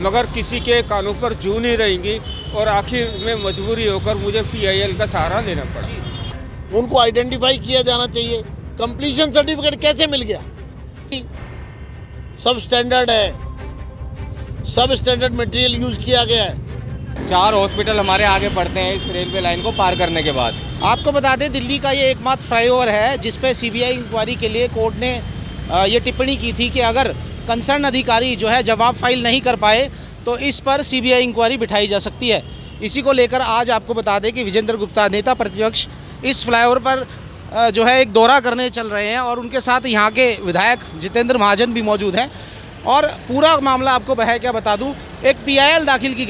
मगर किसी के कानों पर जू नहीं रहेंगी और आखिर में मजबूरी होकर मुझे PIL का सहारा लेना पड़ा। उनको आइडेंटिफाई किया जाना चाहिए। कंप्लीशन सर्टिफिकेट कैसे मिल गया? सब स्टैंडर्ड है, सब स्टैंडर्ड मटेरियल यूज किया गया है। 4 हॉस्पिटल हमारे आगे पड़ते हैं इस रेलवे लाइन को पार करने के बाद। आपको बता दें, दिल्ली का ये एकमात्र फ्लाईओवर है जिस पे CBI इंक्वायरी के लिए कोर्ट ने ये टिप्पणी की थी कि अगर कंसर्न अधिकारी जो है जवाब फाइल नहीं कर पाए तो इस पर CBI इंक्वायरी बिठाई जा सकती है। इसी को लेकर आज आपको बता दें कि विजेंद्र गुप्ता नेता प्रतिपक्ष इस फ्लाईओवर पर जो है एक दौरा करने चल रहे हैं और उनके साथ यहाँ के विधायक जितेंद्र महाजन भी मौजूद हैं। और पूरा मामला आपको क्या बता दूँ, एक PIL दाखिल की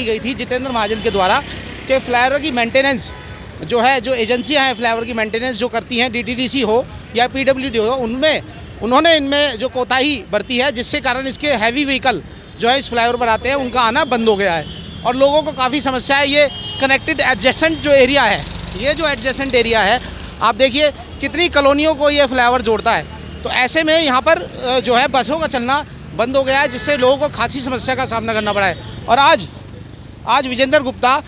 गई थी जितेंद्र महाजन के द्वारा कि फ्लाईओवर की मेंटेनेंस जो है, जो एजेंसियां हैं फ्लाईओवर की मेंटेनेंस जो करती हैं, DTDC हो या PWD हो, उन्होंने इनमें जो कोताही बरती है, जिसके कारण इसके हैवी व्हीकल जो है इस फ्लाईओवर पर आते हैं उनका आना बंद हो गया है और लोगों को काफ़ी समस्या है। ये कनेक्टेड एडजेसेंट जो एरिया है, ये जो एडजेसेंट एरिया है, आप देखिए कितनी कॉलोनियों को ये फ्लाईओवर जोड़ता है। तो ऐसे में यहाँ पर जो है बसों का चलना बंद हो गया है, जिससे लोगों को खासी समस्या का सामना करना पड़ा है। और आज विजेंद्र गुप्ता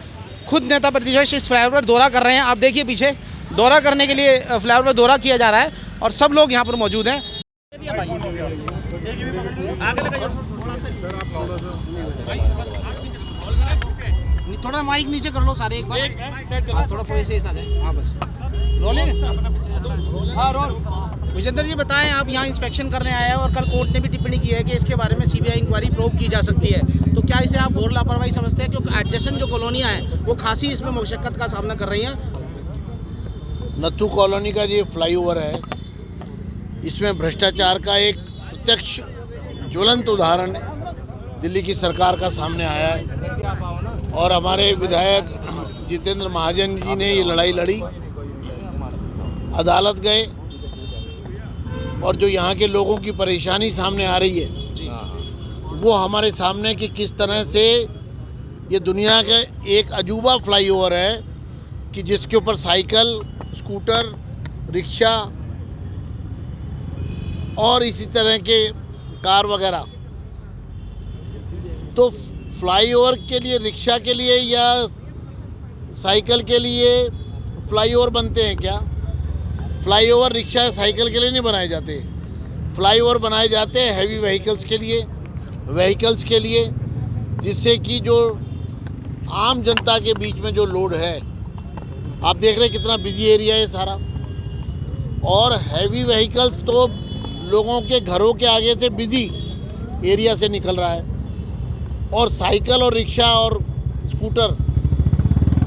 खुद नेता प्रतिपक्ष इस फ्लाईओवर पर दौरा कर रहे हैं। आप देखिए पीछे दौरा करने के लिए फ्लाईओवर पर दौरा किया जा रहा है और सब लोग यहाँ पर मौजूद हैं। थोड़ा माइक नीचे कर लो सारे एक बार, थोड़ा फेस आ जाए। हाँ बस रोलेंगे। हाँ रोल। विजेंद्र जी बताएं, आप यहाँ इंस्पेक्शन करने आए हैं और कल कोर्ट ने भी टिप्पणी की है कि इसके बारे में CBI इंक्वायरी प्रोब की जा सकती है, तो क्या इसे आप घोर लापरवाही समझते हैं? क्योंकि एडजेसेंट जो कॉलोनियाँ हैं वो खासी इसमें मुशक्कत का सामना कर रही हैं। नत्थू कॉलोनी का ये फ्लाईओवर है, इसमें भ्रष्टाचार का एक प्रत्यक्ष ज्वलंत उदाहरण दिल्ली की सरकार का सामने आया है और हमारे विधायक जितेंद्र महाजन जी ने ये लड़ाई लड़ी, अदालत गए और जो यहाँ के लोगों की परेशानी सामने आ रही है वो हमारे सामने कि किस तरह से ये दुनिया का एक अजूबा फ्लाईओवर है कि जिसके ऊपर साइकिल, स्कूटर, रिक्शा और इसी तरह के कार वगैरह। तो फ्लाईओवर के लिए, रिक्शा के लिए या साइकिल के लिए फ्लाईओवर बनते हैं क्या? फ्लाईओवर रिक्शा या साइकिल के लिए नहीं बनाए जाते। फ्लाईओवर बनाए जाते हैं हैवी व्हीकल्स के लिए, जिससे कि जो आम जनता के बीच में जो लोड है, आप देख रहे हैं कितना बिजी एरिया है सारा, और हैवी व्हीकल्स तो लोगों के घरों के आगे से बिजी एरिया से निकल रहा है, और साइकिल और रिक्शा और स्कूटर,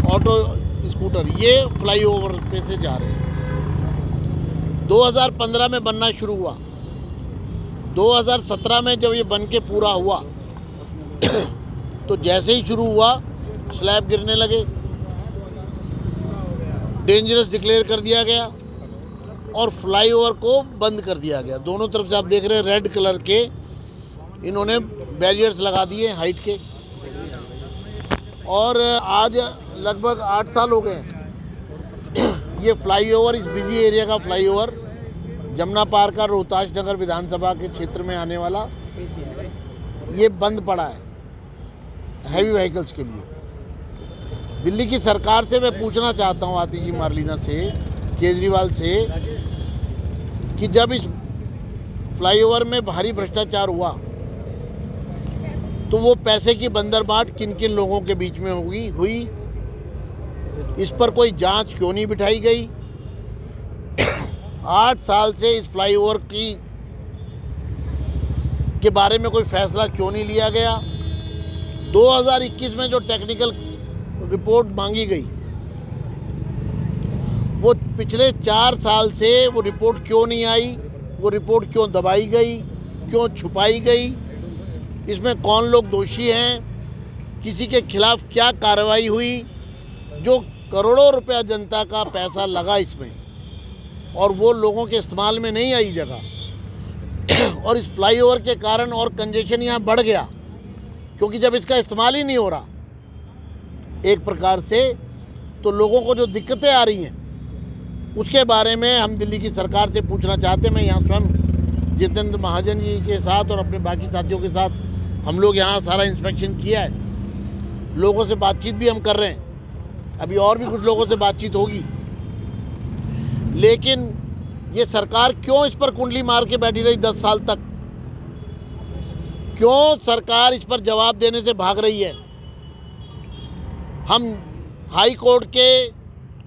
ऑटो स्कूटर ये फ्लाईओवर पे से जा रहे हैं। 2015 में बनना शुरू हुआ, 2017 में जब ये बन के पूरा हुआ तो जैसे ही शुरू हुआ स्लैब गिरने लगे, डेंजरस डिक्लेयर कर दिया गया और फ्लाईओवर को बंद कर दिया गया। दोनों तरफ से आप देख रहे हैं रेड कलर के इन्होंने बैरियर्स लगा दिए हाइट के, और आज लगभग 8 साल हो गए हैं ये फ्लाईओवर, इस बिजी एरिया का फ्लाईओवर, जमुना पार का रोहतास नगर विधानसभा के क्षेत्र में आने वाला, ये बंद पड़ा है हैवी व्हीकल्स के लिए। दिल्ली की सरकार से मैं पूछना चाहता हूँ, आतिशी मार्लिना से, केजरीवाल से, कि जब इस फ्लाईओवर में भारी भ्रष्टाचार हुआ तो वो पैसे की बंदरबाट किन किन लोगों के बीच में हुई, इस पर कोई जांच क्यों नहीं बिठाई गई? 8 साल से इस फ्लाईओवर के बारे में कोई फैसला क्यों नहीं लिया गया? 2021 में जो टेक्निकल रिपोर्ट मांगी गई, वो पिछले 4 साल से वो रिपोर्ट क्यों नहीं आई? वो रिपोर्ट क्यों दबाई गई, क्यों छुपाई गई? इसमें कौन लोग दोषी हैं? किसी के खिलाफ क्या कार्रवाई हुई? जो करोड़ों रुपया जनता का पैसा लगा इसमें और वो लोगों के इस्तेमाल में नहीं आई जगह, और इस फ्लाईओवर के कारण और कंजेशन यहाँ बढ़ गया, क्योंकि जब इसका इस्तेमाल ही नहीं हो रहा एक प्रकार से, तो लोगों को जो दिक्कतें आ रही हैं उसके बारे में हम दिल्ली की सरकार से पूछना चाहते हैं। मैं यहाँ स्वयं जितेंद्र महाजन जी के साथ और अपने बाकी साथियों के साथ हम लोग यहाँ सारा इंस्पेक्शन किया है। लोगों से बातचीत भी हम कर रहे हैं, अभी और भी कुछ लोगों से बातचीत होगी। लेकिन ये सरकार क्यों इस पर कुंडली मार के बैठी रही 10 साल तक? क्यों सरकार इस पर जवाब देने से भाग रही है? हम हाई कोर्ट के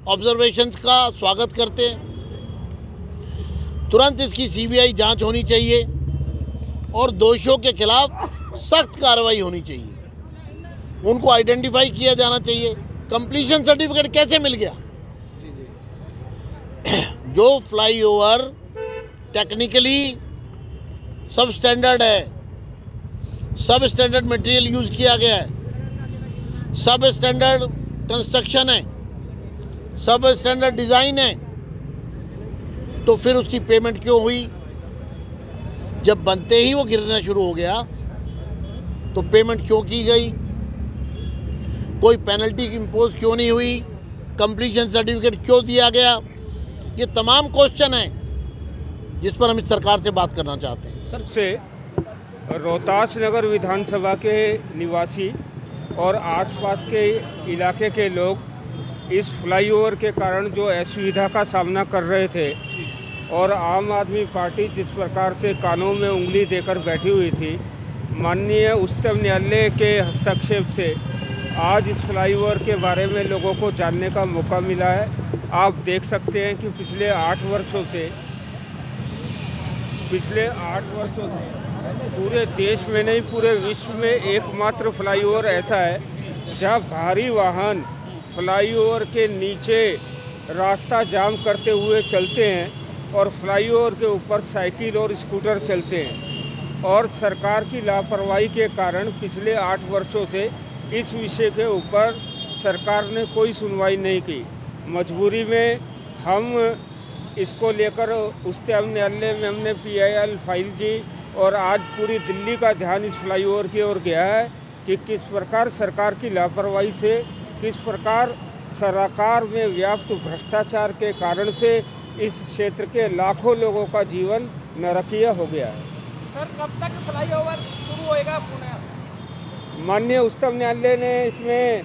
ऑब्जर्वेशंस का स्वागत करते हैं। तुरंत इसकी सीबीआई जांच होनी चाहिए और दोषियों के खिलाफ सख्त कार्रवाई होनी चाहिए। उनको आइडेंटिफाई किया जाना चाहिए। कंप्लीशन सर्टिफिकेट कैसे मिल गया? जो फ्लाईओवर टेक्निकली सब स्टैंडर्ड है, सब स्टैंडर्ड मटेरियल यूज़ किया गया है, सब स्टैंडर्ड कंस्ट्रक्शन है, सब स्टैंडर्ड डिज़ाइन है, तो फिर उसकी पेमेंट क्यों हुई? जब बनते ही वो गिरना शुरू हो गया तो पेमेंट क्यों की गई? कोई पेनल्टी इम्पोज क्यों नहीं हुई? कंप्लीशन सर्टिफिकेट क्यों दिया गया? ये तमाम क्वेश्चन हैं जिस पर हम इस सरकार से बात करना चाहते हैं। सर से रोहतास नगर विधानसभा के निवासी और आसपास के इलाके के लोग इस फ्लाईओवर के कारण जो असुविधा का सामना कर रहे थे और आम आदमी पार्टी जिस प्रकार से कानों में उंगली देकर बैठी हुई थी, माननीय उच्चतम न्यायालय के हस्तक्षेप से आज इस फ्लाईओवर के बारे में लोगों को जानने का मौका मिला है। आप देख सकते हैं कि पिछले 8 वर्षों से पूरे देश में नहीं पूरे विश्व में एकमात्र फ्लाईओवर ऐसा है जहां भारी वाहन फ्लाईओवर के नीचे रास्ता जाम करते हुए चलते हैं और फ्लाईओवर के ऊपर साइकिल और स्कूटर चलते हैं। और सरकार की लापरवाही के कारण पिछले 8 वर्षों से इस विषय के ऊपर सरकार ने कोई सुनवाई नहीं की। मजबूरी में हम इसको लेकर उच्चतम न्यायालय में हमने PIL फाइल की और आज पूरी दिल्ली का ध्यान इस फ्लाईओवर की ओर गया है कि किस प्रकार सरकार की लापरवाही से, किस प्रकार सरकार में व्याप्त भ्रष्टाचार के कारण से इस क्षेत्र के लाखों लोगों का जीवन नरकीय हो गया है। सर कब तक फ्लाईओवर शुरू होएगा पुणे? माननीय उच्चतम न्यायालय ने इसमें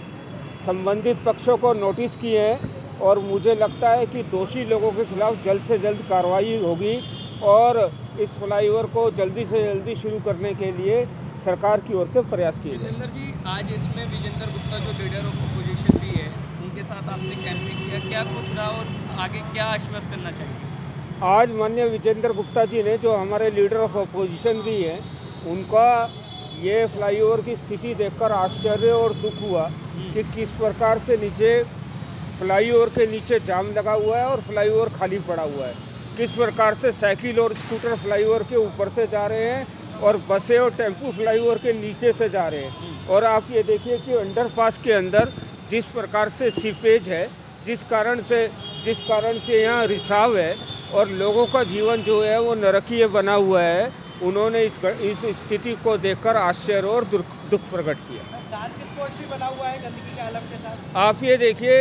संबंधित पक्षों को नोटिस किए हैं और मुझे लगता है कि दोषी लोगों के खिलाफ जल्द से जल्द कार्रवाई होगी और इस फ्लाईओवर को जल्दी से जल्दी शुरू करने के लिए सरकार की ओर से प्रयास किए जाए। जितेंद्र जी, आज इसमें विजेंद्र गुप्ता जो लीडर ऑफ अपोजिशन भी है, उनके साथ आपने कैंपेन किया, क्या कुछ रहा और आगे क्या आश्वस्त करना चाहिए? आज माननीय विजेंद्र गुप्ता जी ने, जो हमारे लीडर ऑफ अपोजिशन भी हैं, उनका ये फ्लाईओवर की स्थिति देखकर आश्चर्य और दुख हुआ कि किस प्रकार से नीचे फ्लाईओवर के नीचे जाम लगा हुआ है और फ्लाईओवर खाली पड़ा हुआ है, किस प्रकार से साइकिल और स्कूटर फ्लाईओवर के ऊपर से जा रहे हैं और बसें और टेम्पू फ्लाईओवर के नीचे से जा रहे हैं। और आप ये देखिए कि अंडरपास के अंदर जिस प्रकार से सीपेज है, जिस कारण से यहाँ रिसाव है और लोगों का जीवन जो है वो नरकीय बना हुआ है, उन्होंने इस स्थिति को देखकर आश्चर्य और दुख प्रकट किया। डार्क स्पॉट भी बना हुआ है गंदगी के आलम के साथ। आप ये देखिए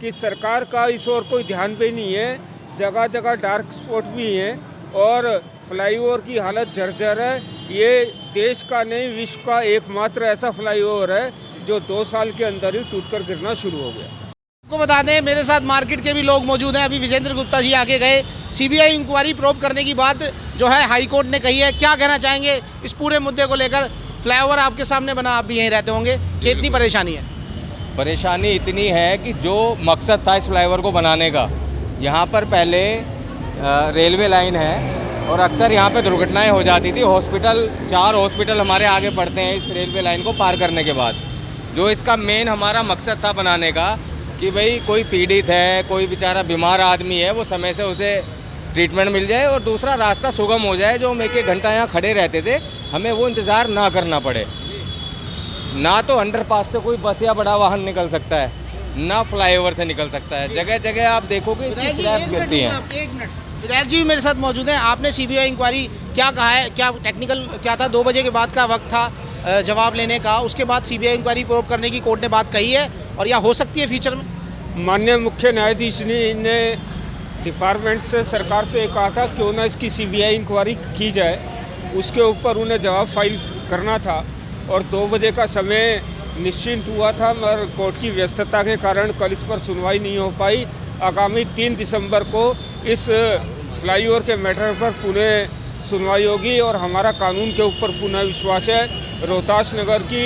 कि सरकार का इस ओर कोई ध्यान भी नहीं है, जगह जगह डार्क स्पॉट भी हैं और फ्लाईओवर की हालत जर्जर है। ये देश का नहीं विश्व का एकमात्र ऐसा फ्लाईओवर है जो 2 साल के अंदर ही टूटकर गिरना शुरू हो गया। आपको बता दें, मेरे साथ मार्केट के भी लोग मौजूद हैं। अभी विजेंद्र गुप्ता जी आगे गए, सीबीआई इंक्वायरी प्रोब करने की बात जो है हाई कोर्ट ने कही है। क्या कहना चाहेंगे इस पूरे मुद्दे को लेकर? फ्लाईओवर आपके सामने बना, आप भी यहीं रहते होंगे, कितनी परेशानी है? परेशानी इतनी है कि जो मकसद था इस फ्लाईओवर को बनाने का, यहाँ पर पहले रेलवे लाइन है और अक्सर यहाँ पे दुर्घटनाएं हो जाती थी। 4 हॉस्पिटल हमारे आगे पड़ते हैं इस रेलवे लाइन को पार करने के बाद। जो इसका मेन हमारा मकसद था बनाने का कि भाई कोई पीड़ित है, कोई बेचारा बीमार आदमी है, वो समय से उसे ट्रीटमेंट मिल जाए और दूसरा रास्ता सुगम हो जाए। जो हम 1-1 घंटा यहाँ खड़े रहते थे, हमें वो इंतज़ार ना करना पड़े। ना तो अंडरपास से कोई बस या बड़ा वाहन निकल सकता है, ना फ्लाईओवर से निकल सकता है। जगह जगह आप देखोगे इसकी स्लैब गिरती हैं। एक मिनट, विधायक जी भी मेरे साथ मौजूद हैं। आपने सीबीआई इंक्वायरी क्या कहा है, क्या टेक्निकल क्या था? 2 बजे के बाद का वक्त था जवाब लेने का, उसके बाद सीबीआई इंक्वायरी प्रोब करने की कोर्ट ने बात कही है और या हो सकती है फ्यूचर में? माननीय मुख्य न्यायाधीश ने डिपार्टमेंट से सरकार से कहा था क्यों ना इसकी सीबीआई इंक्वायरी की जाए, उसके ऊपर उन्हें जवाब फाइल करना था और 2 बजे का समय निश्चिंत हुआ था, मगर कोर्ट की व्यस्तता के कारण कल इस पर सुनवाई नहीं हो पाई। आगामी 3 दिसंबर को इस फ्लाईओवर के मैटर पर पुनः सुनवाई होगी और हमारा कानून के ऊपर पुनः विश्वास है। रोहतास नगर की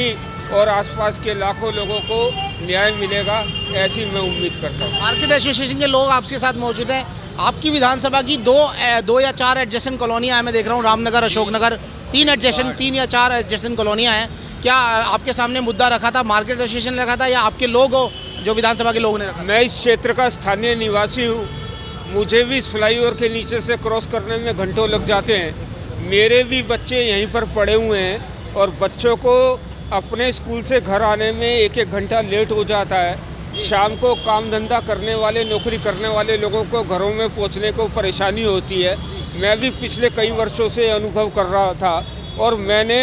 और आसपास के लाखों लोगों को न्याय मिलेगा, ऐसी मैं उम्मीद करता हूँ। मार्केट एसोसिएशन के लोग आपके साथ मौजूद हैं। आपकी विधानसभा की दो या चार एडजेसेंट कॉलोनियाँ हैं, मैं देख रहा हूँ, रामनगर, अशोकनगर, 3 या 4 एडजेसेंट कॉलोनियाँ हैं। क्या आपके सामने मुद्दा रखा था, मार्केट एसोसिएशन ने रखा था या आपके लोग हो जो विधानसभा के लोगों ने रखा? मैं इस क्षेत्र का स्थानीय निवासी हूँ। मुझे भी इस फ्लाईओवर के नीचे से क्रॉस करने में घंटों लग जाते हैं। मेरे भी बच्चे यहीं पर पड़े हुए हैं और बच्चों को अपने स्कूल से घर आने में 1-1 घंटा लेट हो जाता है। शाम को काम धंधा करने वाले, नौकरी करने वाले लोगों को घरों में पहुंचने को परेशानी होती है। मैं भी पिछले कई वर्षों से अनुभव कर रहा था और मैंने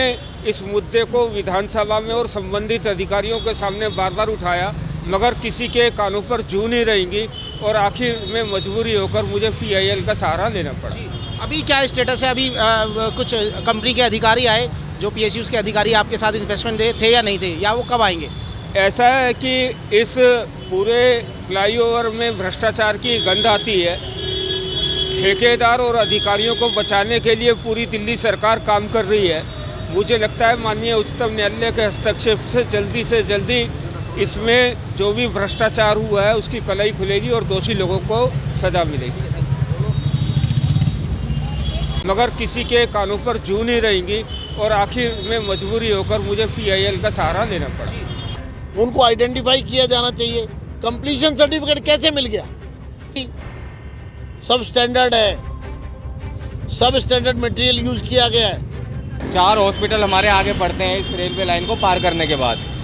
इस मुद्दे को विधानसभा में और संबंधित अधिकारियों के सामने बार बार उठाया, मगर किसी के कानों पर जू नहीं रहेंगी और आखिर में मजबूरी होकर मुझे PIL का सहारा लेना पड़ा। अभी क्या स्टेटस है? अभी कुछ कंपनी के अधिकारी आए, जो PSUs के अधिकारी आपके साथ इन्वेस्टमेंट थे या नहीं थे, या वो कब आएंगे? ऐसा है कि इस पूरे फ्लाईओवर में भ्रष्टाचार की गंध आती है। ठेकेदार और अधिकारियों को बचाने के लिए पूरी दिल्ली सरकार काम कर रही है। मुझे लगता है माननीय उच्चतम न्यायालय के हस्तक्षेप से जल्दी इसमें जो भी भ्रष्टाचार हुआ है उसकी कलई खुलेगी और दोषी लोगों को सजा मिलेगी, मगर किसी के कानों पर जू नहीं रहेंगी और आखिर में मजबूरी होकर मुझे PIL का सहारा लेना पड़ा। उनको आइडेंटिफाई किया जाना चाहिए। कंप्लीशन सर्टिफिकेट कैसे मिल गया? सब स्टैंडर्ड है, सब स्टैंडर्ड मटेरियल यूज़ किया गया है। 4 हॉस्पिटल हमारे आगे पड़ते हैं इस रेलवे लाइन को पार करने के बाद।